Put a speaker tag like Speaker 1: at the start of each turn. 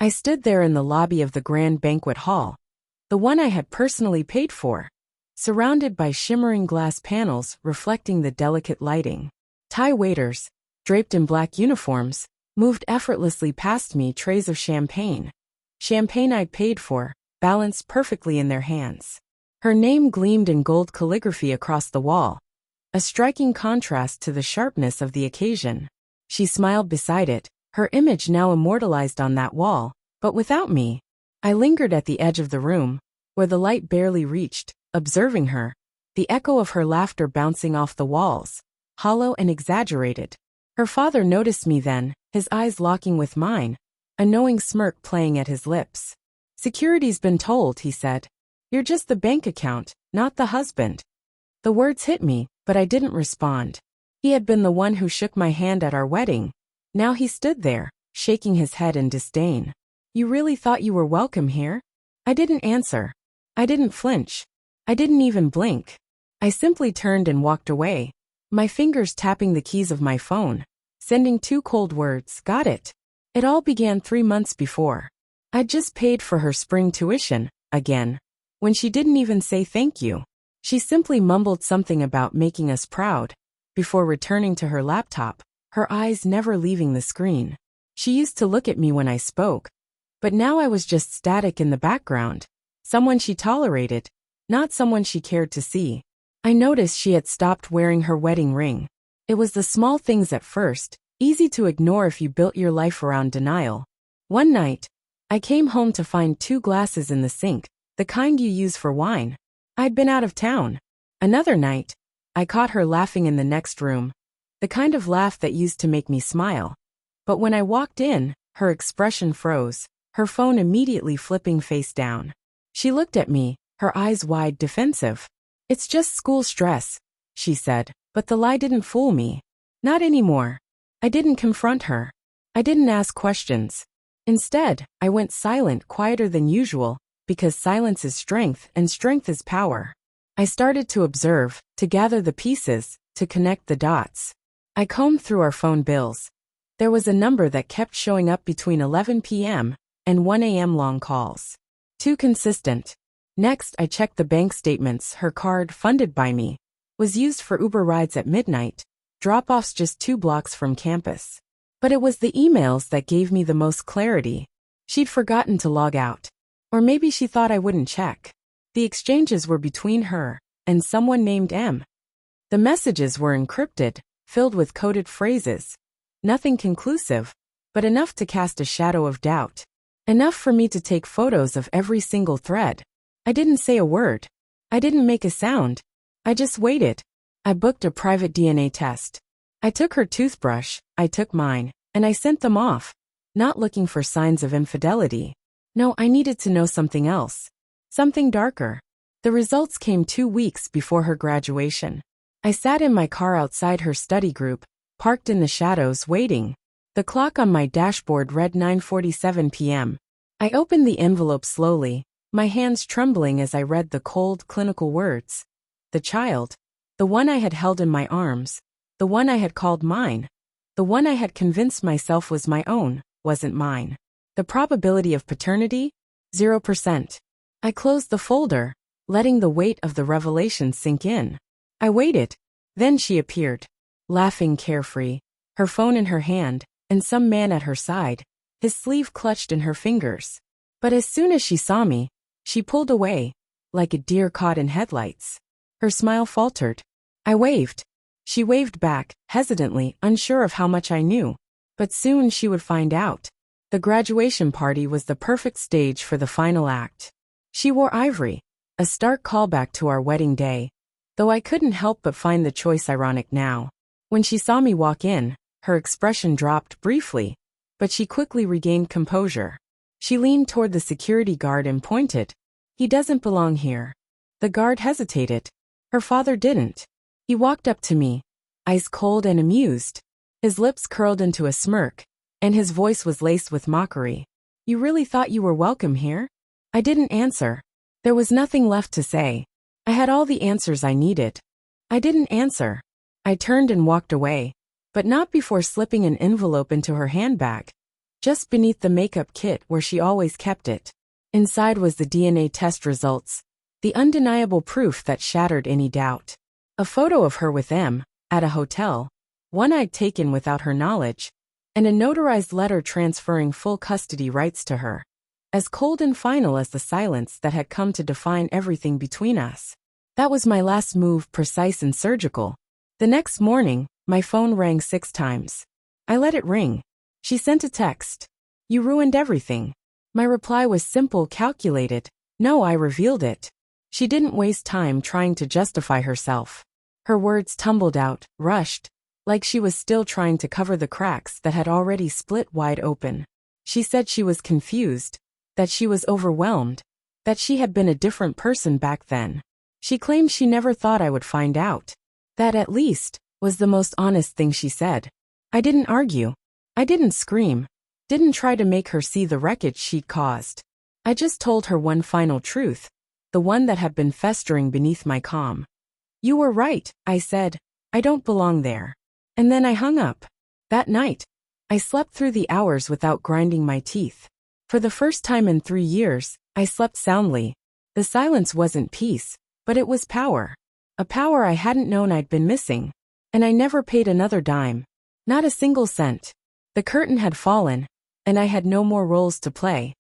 Speaker 1: I stood there in the lobby of the grand banquet hall, the one I had personally paid for, surrounded by shimmering glass panels reflecting the delicate lighting. Thai waiters, draped in black uniforms, moved effortlessly past me, trays of champagne. Champagne I'd paid for, balanced perfectly in their hands. Her name gleamed in gold calligraphy across the wall, a striking contrast to the sharpness of the occasion. She smiled beside it, her image now immortalized on that wall, but without me. I lingered at the edge of the room, where the light barely reached, observing her, the echo of her laughter bouncing off the walls, hollow and exaggerated. Her father noticed me then, his eyes locking with mine, a knowing smirk playing at his lips. "Security's been told," he said. "You're just the bank account, not the husband." The words hit me, but I didn't respond. He had been the one who shook my hand at our wedding. Now he stood there, shaking his head in disdain. "You really thought you were welcome here?" I didn't answer. I didn't flinch. I didn't even blink. I simply turned and walked away, my fingers tapping the keys of my phone, sending 2 cold words, "Got it." It all began 3 months before. I'd just paid for her spring tuition, again, when she didn't even say thank you. She simply mumbled something about making us proud, before returning to her laptop, her eyes never leaving the screen. She used to look at me when I spoke, but now I was just static in the background, someone she tolerated, not someone she cared to see. I noticed she had stopped wearing her wedding ring. It was the small things at first, easy to ignore if you built your life around denial. One night, I came home to find 2 glasses in the sink, the kind you use for wine. I'd been out of town. Another night, I caught her laughing in the next room, the kind of laugh that used to make me smile. But when I walked in, her expression froze, her phone immediately flipping face down. She looked at me, her eyes wide, defensive. "It's just school stress," she said, but the lie didn't fool me. Not anymore. I didn't confront her. I didn't ask questions. Instead, I went silent, quieter than usual, because silence is strength and strength is power. I started to observe, to gather the pieces, to connect the dots. I combed through our phone bills. There was a number that kept showing up between 11 p.m. and 1 a.m. long calls. Too consistent. Next, I checked the bank statements. Her card, funded by me, was used for Uber rides at midnight, drop-offs just 2 blocks from campus. But it was the emails that gave me the most clarity. She'd forgotten to log out. Or maybe she thought I wouldn't check. The exchanges were between her and someone named M. The messages were encrypted, filled with coded phrases. Nothing conclusive, but enough to cast a shadow of doubt. Enough for me to take photos of every single thread. I didn't say a word. I didn't make a sound. I just waited. I booked a private DNA test. I took her toothbrush, I took mine, and I sent them off, not looking for signs of infidelity. No, I needed to know something else. Something darker. The results came 2 weeks before her graduation. I sat in my car outside her study group, parked in the shadows, waiting. The clock on my dashboard read 9:47 p.m. I opened the envelope slowly, my hands trembling as I read the cold, clinical words. The child. The one I had held in my arms. The one I had called mine. The one I had convinced myself was my own, wasn't mine. The probability of paternity? 0%. I closed the folder, letting the weight of the revelation sink in. I waited. Then she appeared, laughing carefree, her phone in her hand, and some man at her side, his sleeve clutched in her fingers. But as soon as she saw me, she pulled away, like a deer caught in headlights. Her smile faltered. I waved. She waved back, hesitantly, unsure of how much I knew. But soon she would find out. The graduation party was the perfect stage for the final act. She wore ivory, a stark callback to our wedding day, though I couldn't help but find the choice ironic now. When she saw me walk in, her expression dropped briefly, but she quickly regained composure. She leaned toward the security guard and pointed. "He doesn't belong here." The guard hesitated. Her father didn't. He walked up to me, ice cold and amused. His lips curled into a smirk, and his voice was laced with mockery. "You really thought you were welcome here?" I didn't answer. There was nothing left to say. I had all the answers I needed. I didn't answer. I turned and walked away, but not before slipping an envelope into her handbag. just beneath the makeup kit where she always kept it. Inside was the DNA test results, the undeniable proof that shattered any doubt. A photo of her with M, at a hotel, one I'd taken without her knowledge, and a notarized letter transferring full custody rights to her. As cold and final as the silence that had come to define everything between us. That was my last move, precise and surgical. The next morning, my phone rang 6 times. I let it ring. She sent a text. "You ruined everything." My reply was simple, calculated. No, I revealed it. She didn't waste time trying to justify herself. Her words tumbled out, rushed, like she was still trying to cover the cracks that had already split wide open. She said she was confused, that she was overwhelmed, that she had been a different person back then. She claimed she never thought I would find out. That, at least, was the most honest thing she said. I didn't argue. I didn't scream. Didn't try to make her see the wreckage she'd caused. I just told her one final truth, the one that had been festering beneath my calm. "You were right," I said. "I don't belong there." And then I hung up. That night, I slept through the hours without grinding my teeth. For the first time in 3 years, I slept soundly. The silence wasn't peace, but it was power. A power I hadn't known I'd been missing. And I never paid another dime. Not a single cent. The curtain had fallen, and I had no more roles to play.